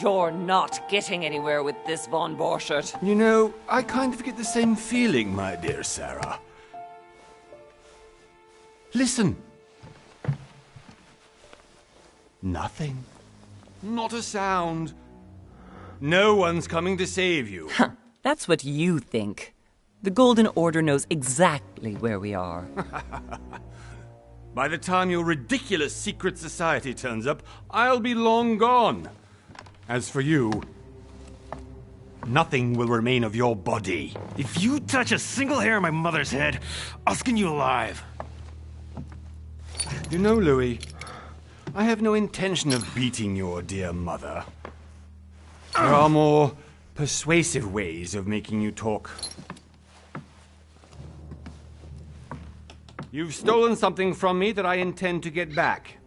You're not getting anywhere with this, von Borchert. You know, I kind of get the same feeling, my dear Sarah. Listen. Nothing. Not a sound. No one's coming to save you. Huh, that's what you think. The Golden Order knows exactly where we are. By the time your ridiculous secret society turns up, I'll be long gone. As for you, nothing will remain of your body. If you touch a single hair on my mother's head, I'll skin you alive. You know, Louis, I have no intention of beating your dear mother. There are more persuasive ways of making you talk. You've stolen something from me that I intend to get back.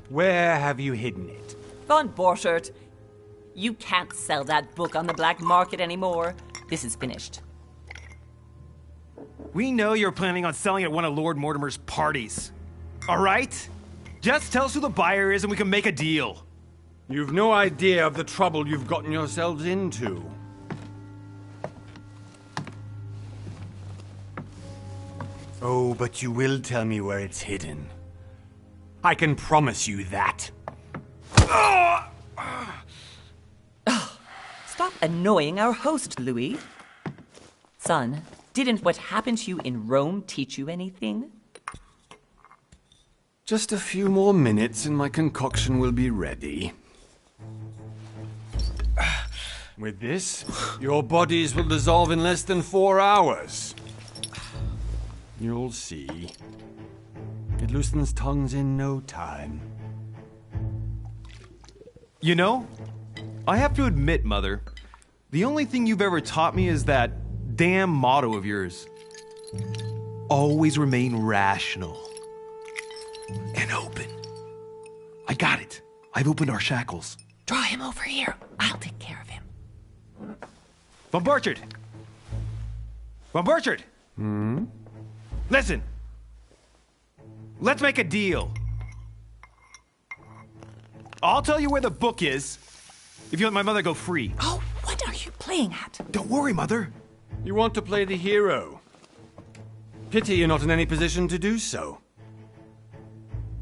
Where have you hidden it? Von Borchert, you can't sell that book on the black market anymore. This is finished. We know you're planning on selling at one of Lord Mortimer's parties. All right? Just tell us who the buyer is and we can make a deal. You've no idea of the trouble you've gotten yourselves into. Oh, but you will tell me where it's hidden. I can promise you that. Stop annoying our host, Louis. Son, didn't what happened to you in Rome teach you anything? Just a few more minutes and my concoction will be ready. With this, your bodies will dissolve in less than 4 hours. You'll see. It loosens tongues in no time. You know, I have to admit, Mother, the only thing you've ever taught me is that damn motto of yours. Always remain rational. And open. I got it. I've opened our shackles. Draw him over here. I'll take care of him. Von Borchert! Von Borchert! Listen. Let's make a deal. I'll tell you where the book is if you let my mother go free. Oh, what are you playing at? Don't worry, Mother. You want to play the hero. Pity you're not in any position to do so.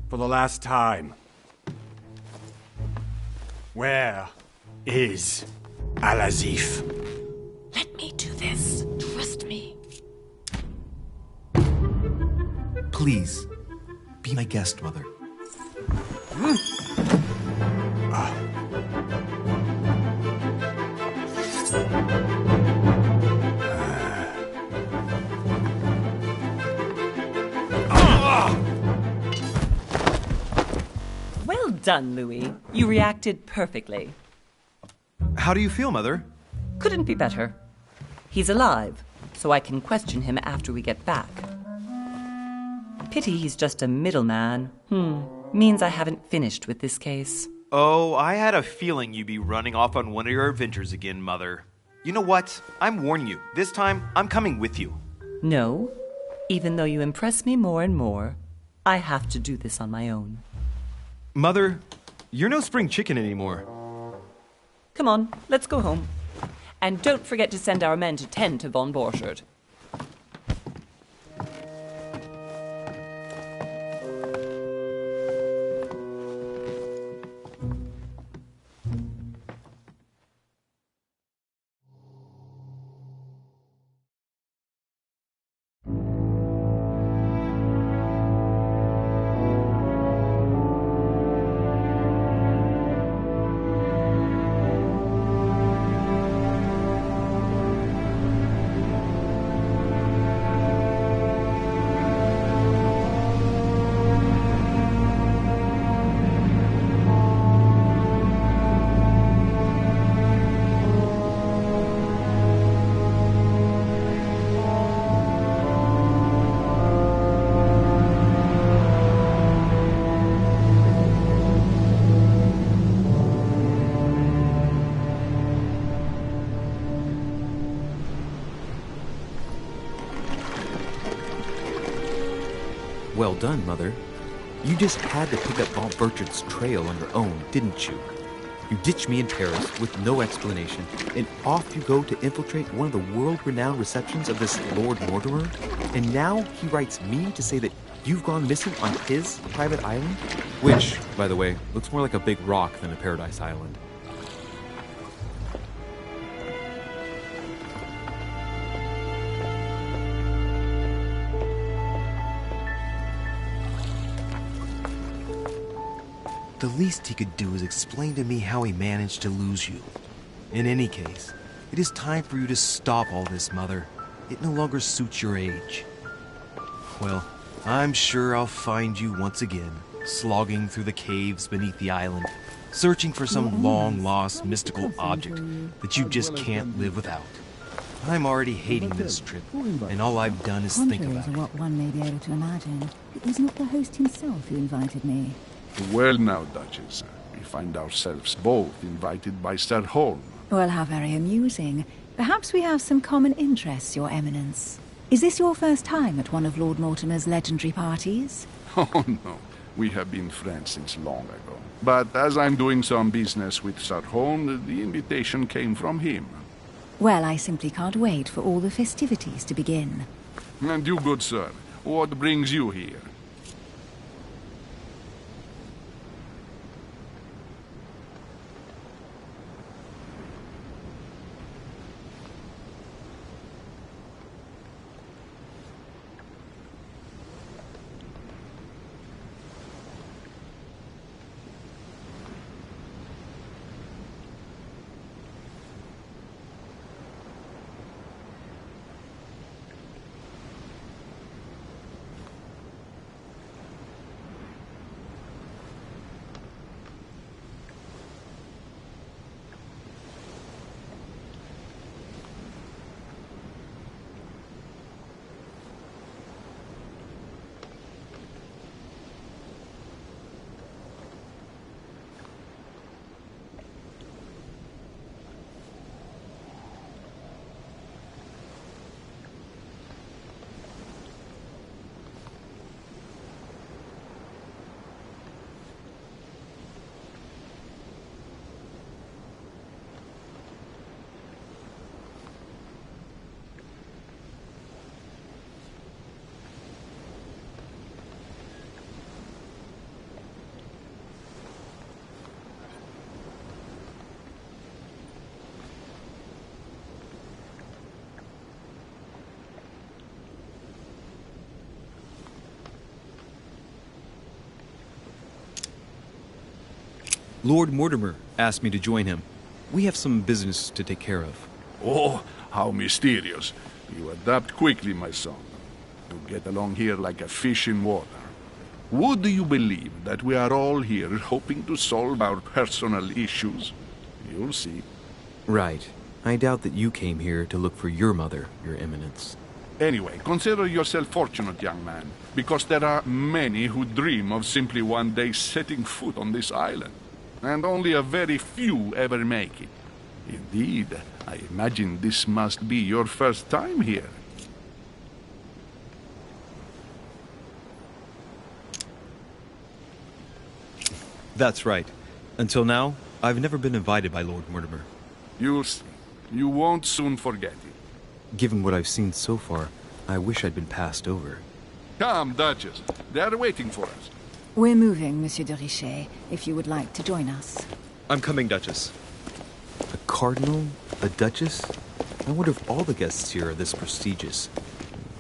For the last time. Where is Al-Azif? Let me do this. Trust me. Please, be my guest, Mother. Well done, Louis. You reacted perfectly. How do you feel, Mother? Couldn't be better. He's alive, so I can question him after we get back. Pity he's just a middleman. Means I haven't finished with this case. Oh, I had a feeling you'd be running off on one of your adventures again, Mother. You know what? I'm warning you. This time, I'm coming with you. No. Even though you impress me more and more, I have to do this on my own. Mother, you're no spring chicken anymore. Come on, let's go home. And don't forget to send our men to tend to von Borchert. Well done, Mother. You just had to pick up Von Burchard's trail on your own, didn't you? You ditch me in Paris with no explanation, and off you go to infiltrate one of the world-renowned receptions of this Lord Mortimer? And now he writes me to say that you've gone missing on his private island? Which, by the way, looks more like a big rock than a paradise island. The least he could do is explain to me how he managed to lose you. In any case, it is time for you to stop all this, Mother. It no longer suits your age. Well, I'm sure I'll find you once again, slogging through the caves beneath the island, searching for some long-lost mystical object that you just can't live without. I'm already hating this trip, and all I've done is think about it. What one may be able to imagine. It was not the host himself who invited me. Well now, Duchess, we find ourselves both invited by Sir Holm. Well, how very amusing. Perhaps we have some common interests, Your Eminence. Is this your first time at one of Lord Mortimer's legendary parties? Oh no, we have been friends since long ago. But as I'm doing some business with Sir Holm, the invitation came from him. Well, I simply can't wait for all the festivities to begin. And you, good sir, what brings you here? Lord Mortimer asked me to join him. We have some business to take care of. Oh, how mysterious. You adapt quickly, my son. You get along here like a fish in water. Would you believe that we are all here hoping to solve our personal issues? You'll see. Right. I doubt that you came here to look for your mother, Your Eminence. Anyway, consider yourself fortunate, young man, because there are many who dream of simply one day setting foot on this island, and only a very few ever make it. Indeed, I imagine this must be your first time here. That's right. Until now, I've never been invited by Lord Mortimer. You'll see. You won't soon forget it. Given what I've seen so far, I wish I'd been passed over. Come, Duchess. They're waiting for us. We're moving, Monsieur de Richet, if you would like to join us. I'm coming, Duchess. A cardinal? A duchess? I wonder if all the guests here are this prestigious.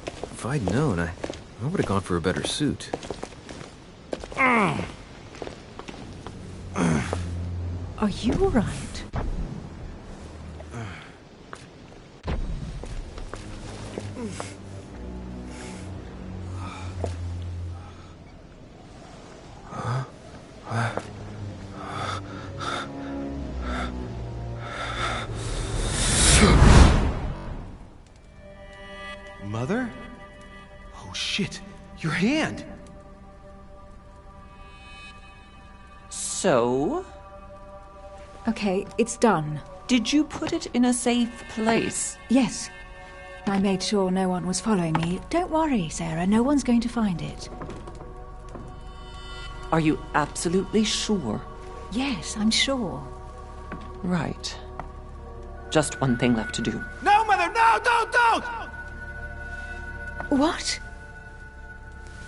If I'd known, I would have gone for a better suit. Are you all right? Mother? Oh shit, your hand! So, Okay, it's done. did you put it in a safe place? Yes. I made sure no one was following me. Don't worry, Sarah, no one's going to find it. Are you absolutely sure? Yes, I'm sure. Right. Just one thing left to do. No, Mother, no, don't! What?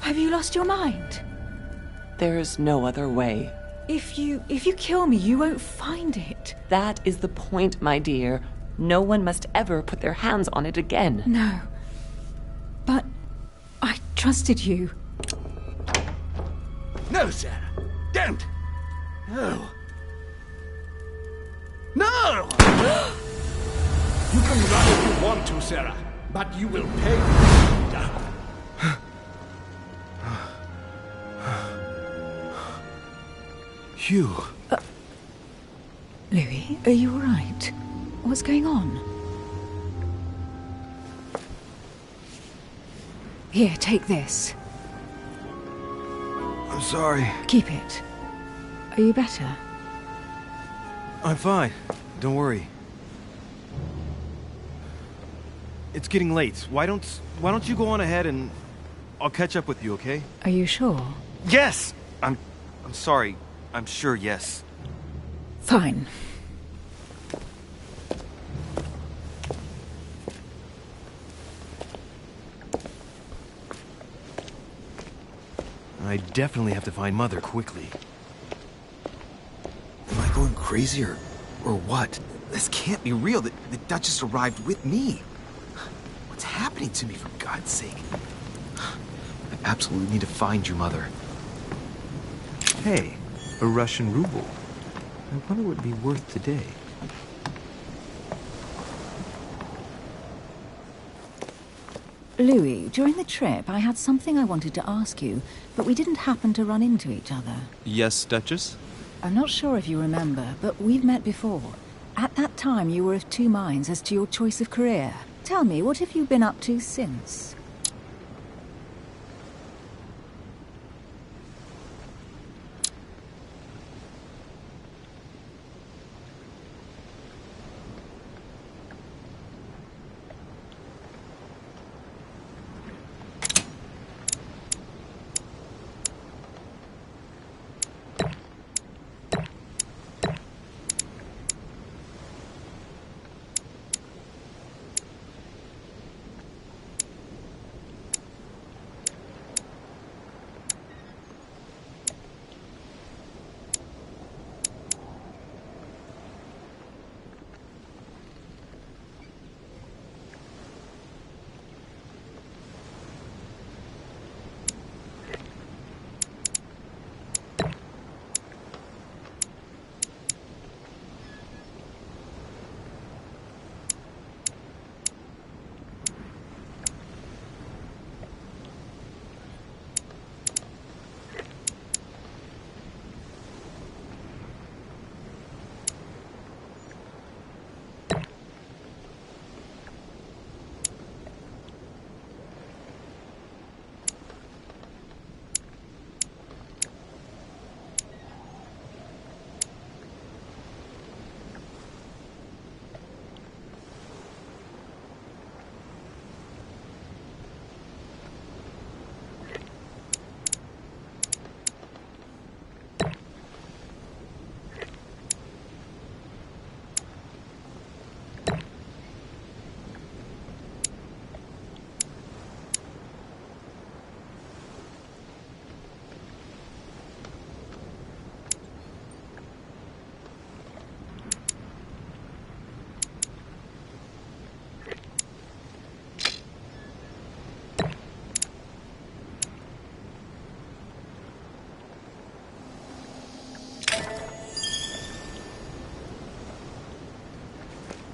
Have you lost your mind? There's no other way. If you kill me, you won't find it. That is the point, my dear. No one must ever put their hands on it again. No. But I trusted you. No, Sarah. Don't. No. No! You can run if you want to, Sarah, but you will pay. Hugh. Louis, are you all right? What's going on? Here, take this. I'm sorry. Keep it. Are you better? I'm fine. Don't worry. It's getting late. Why don't you go on ahead and I'll catch up with you, okay? Are you sure? Yes! I'm sorry. I'm sure, yes. Fine. I definitely have to find Mother quickly. Am I going crazy or what? This can't be real. The Duchess arrived with me. What's happening to me, for God's sake? I absolutely need to find your Mother. Hey, a Russian ruble. I wonder what it'd be worth today. Louis, during the trip, I had something I wanted to ask you, but we didn't happen to run into each other. Yes, Duchess? I'm not sure if you remember, but we've met before. At that time, you were of two minds as to your choice of career. Tell me, what have you been up to since?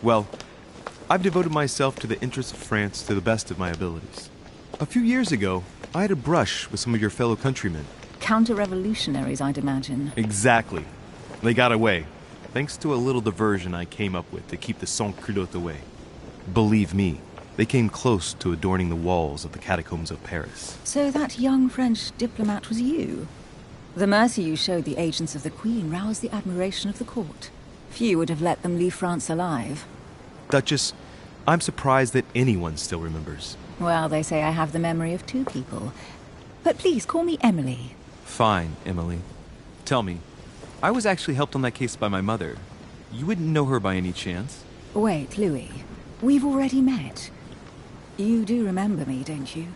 Well, I've devoted myself to the interests of France to the best of my abilities. A few years ago, I had a brush with some of your fellow countrymen. Counter-revolutionaries, I'd imagine. Exactly. They got away, thanks to a little diversion I came up with to keep the sans-culottes away. Believe me, they came close to adorning the walls of the catacombs of Paris. So that young French diplomat was you? The mercy you showed the agents of the Queen roused the admiration of the court. Few would have let them leave France alive. Duchess, I'm surprised that anyone still remembers. Well, they say I have the memory of two people. But please, call me Emily. Fine, Emily. Tell me, I was actually helped on that case by my mother. You wouldn't know her by any chance? Wait, Louis. We've already met. You do remember me, don't you?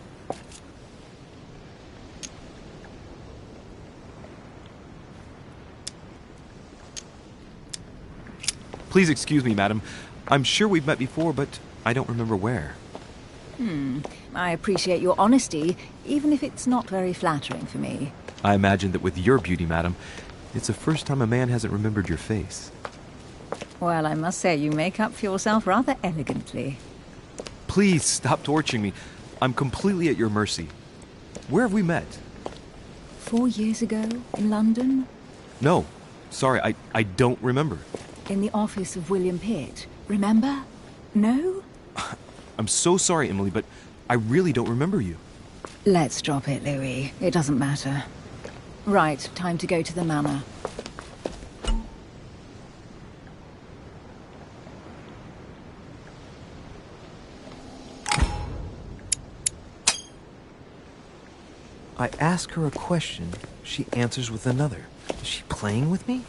Please excuse me, madam. I'm sure we've met before, but I don't remember where. I appreciate your honesty, even if it's not very flattering for me. I imagine that with your beauty, madam, it's the first time a man hasn't remembered your face. Well, I must say you make up for yourself rather elegantly. Please stop torturing me. I'm completely at your mercy. Where have we met? 4 years ago, in London? No. Sorry, I don't remember. In the office of William Pitt. Remember? No? I'm so sorry, Emily, but I really don't remember you. Let's drop it, Louis. It doesn't matter. Right, time to go to the manor. I ask her a question, she answers with another. Is she playing with me?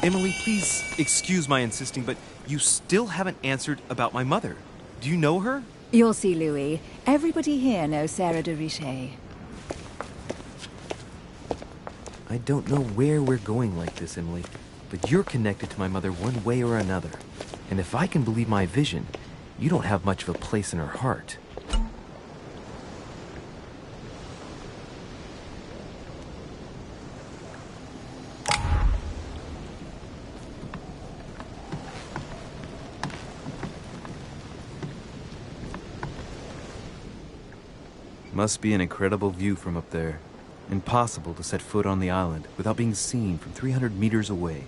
Emily, please excuse my insisting, but you still haven't answered about my mother. Do you know her? You'll see, Louis. Everybody here knows Sarah de Richet. I don't know where we're going like this, Emily, but you're connected to my mother one way or another. And if I can believe my vision, you don't have much of a place in her heart. Must be an incredible view from up there. Impossible to set foot on the island without being seen from 300 meters away.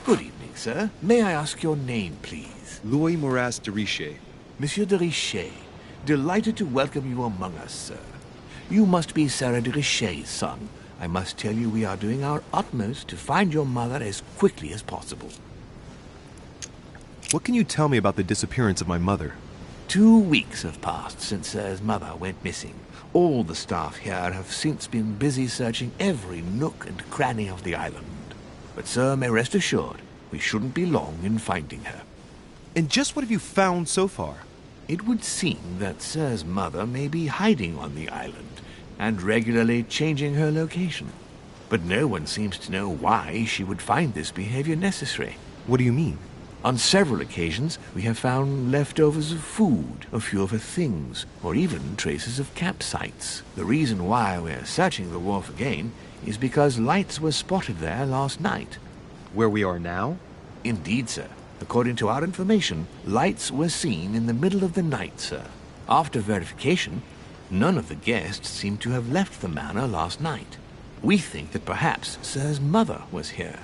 Good evening, sir. May I ask your name, please? Louis Moras de Richet. Monsieur de Richet. Delighted to welcome you among us, sir. You must be Sarah de Richet's son. I must tell you we are doing our utmost to find your mother as quickly as possible. What can you tell me about the disappearance of my mother? 2 weeks have passed since Sir's mother went missing. All the staff here have since been busy searching every nook and cranny of the island. But Sir may rest assured, we shouldn't be long in finding her. And just what have you found so far? It would seem that Sir's mother may be hiding on the island and regularly changing her location. But no one seems to know why she would find this behavior necessary. What do you mean? On several occasions, we have found leftovers of food, a few of her things, or even traces of campsites. The reason why we're searching the wharf again is because lights were spotted there last night. Where we are now? Indeed, sir. According to our information, lights were seen in the middle of the night, sir. After verification, none of the guests seem to have left the manor last night. We think that perhaps Sir's mother was here.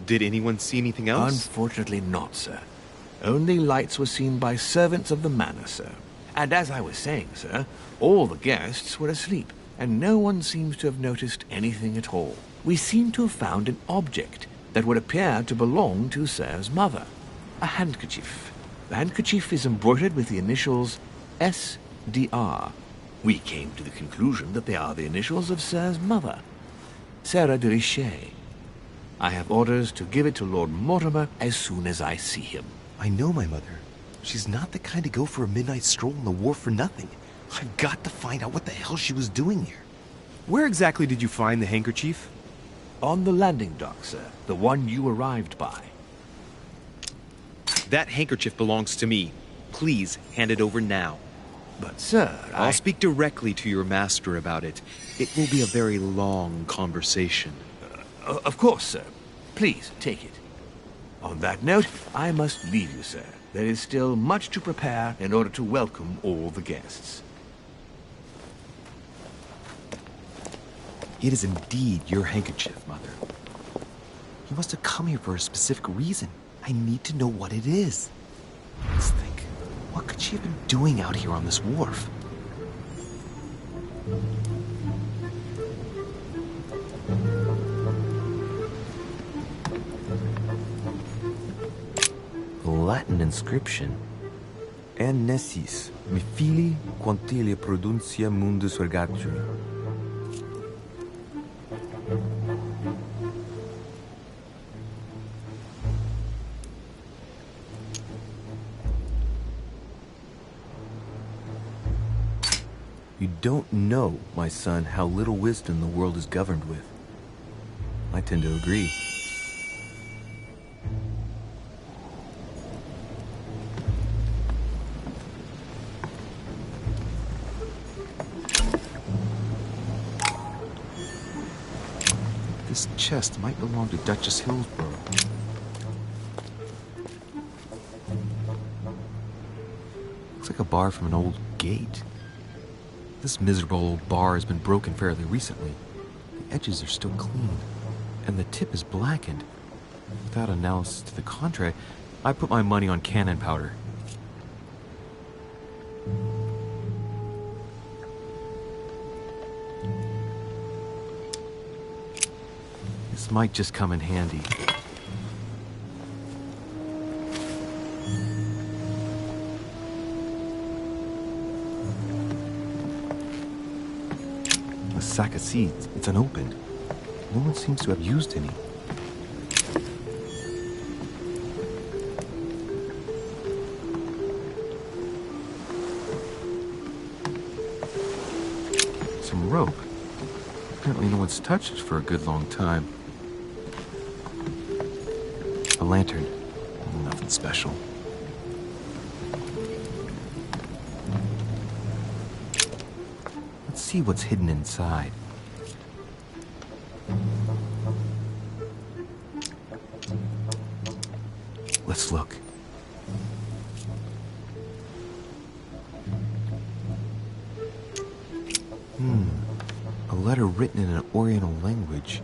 Did anyone see anything else? Unfortunately not, sir. Only lights were seen by servants of the manor, sir. And as I was saying, sir, all the guests were asleep, and no one seems to have noticed anything at all. We seem to have found an object that would appear to belong to Sir's mother. A handkerchief. The handkerchief is embroidered with the initials S.D.R. We came to the conclusion that they are the initials of Sir's mother, Sarah de Richet. I have orders to give it to Lord Mortimer as soon as I see him. I know my mother. She's not the kind to go for a midnight stroll on the wharf for nothing. I've got to find out what the hell she was doing here. Where exactly did you find the handkerchief? On the landing dock, sir. The one you arrived by. That handkerchief belongs to me. Please hand it over now. But, sir, I'll speak directly to your master about it. It will be a very long conversation. Of course, sir. Please, take it. On that note, I must leave you, sir. There is still much to prepare in order to welcome all the guests. It is indeed your handkerchief, Mother. You must have come here for a specific reason. I need to know what it is. Let's think. What could she have been doing out here on this wharf? A Latin inscription. En nessis, mi fili quantilia produncia mundus ergatur. You don't know, my son, how little wisdom the world is governed with. I tend to agree. This chest might belong to Duchess Hillsborough. Looks like a bar from an old gate. This miserable old bar has been broken fairly recently. The edges are still clean, and the tip is blackened. Without analysis to the contrary, I put my money on cannon powder. This might just come in handy. A sack of seeds. It's unopened. No one seems to have used any. Some rope. Apparently no one's touched it for a good long time. A lantern. Nothing special. Let's see what's hidden inside. Let's look. A letter written in an Oriental language.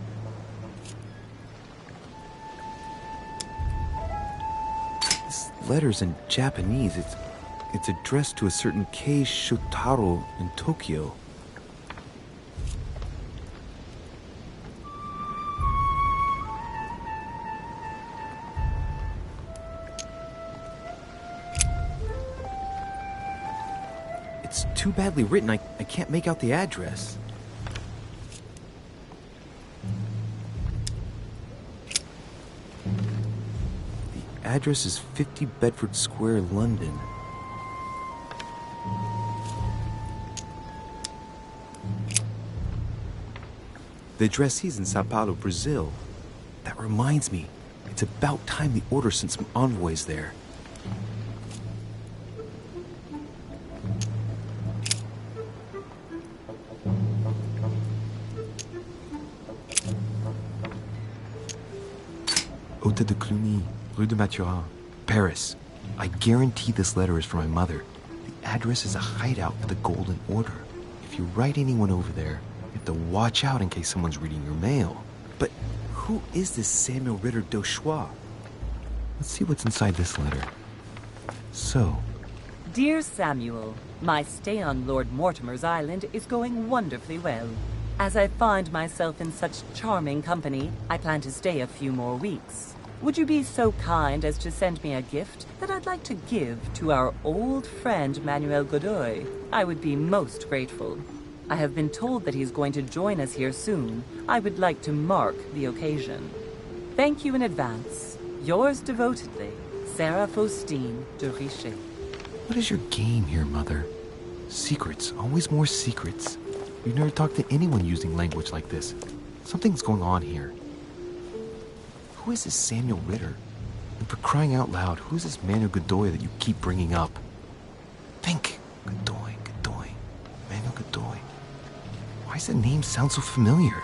This letter's in Japanese. It's addressed to a certain Kei Shotaro in Tokyo. It's too badly written, I can't make out the address. The address is 50 Bedford Square, London. The addressee's in Sao Paulo, Brazil. That reminds me, it's about time the Order sent some envoys there. Hôtel de Cluny, Rue de Mathurin, Paris. I guarantee this letter is for my mother. The address is a hideout for the Golden Order. If you write anyone over there, you have to watch out in case someone's reading your mail. But who is this Samuel Ritter d'Auchois? Let's see what's inside this letter. So, Dear Samuel, my stay on Lord Mortimer's island is going wonderfully well. As I find myself in such charming company, I plan to stay a few more weeks. Would you be so kind as to send me a gift that I'd like to give to our old friend Manuel Godoy? I would be most grateful. I have been told that he's going to join us here soon. I would like to mark the occasion. Thank you in advance. Yours devotedly, Sarah Faustine de Richet. What is your game here, Mother? Secrets, always more secrets. You've never talked to anyone using language like this. Something's going on here. Who is this Samuel Ritter? And for crying out loud, who is this Manuel Godoy that you keep bringing up? Think. Godoy, Godoy, Manuel Godoy. Why does that name sound so familiar?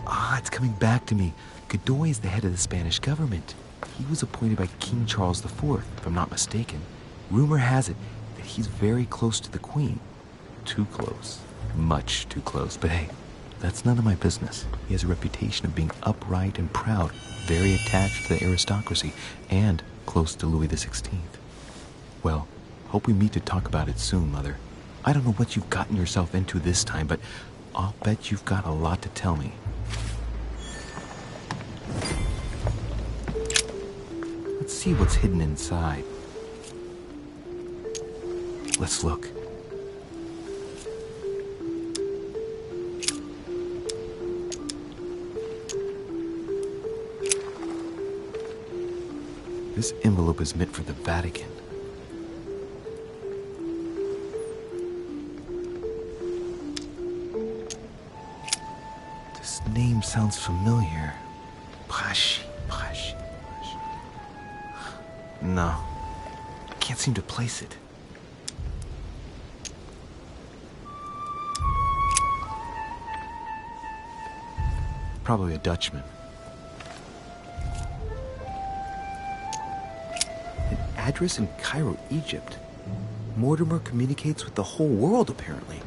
Ah, it's coming back to me. Godoy is the head of the Spanish government. He was appointed by King Charles IV, if I'm not mistaken. Rumor has it that he's very close to the Queen. Too close. Much too close. But hey, that's none of my business. He has a reputation of being upright and proud, very attached to the aristocracy, and close to Louis XVI. Well, hope we meet to talk about it soon, Mother. I don't know what you've gotten yourself into this time, but I'll bet you've got a lot to tell me. Let's see what's hidden inside. Let's look. This envelope is meant for the Vatican. This name sounds familiar. Pashi. No, can't seem to place it. Probably a Dutchman. An address in Cairo, Egypt. Mortimer communicates with the whole world, apparently.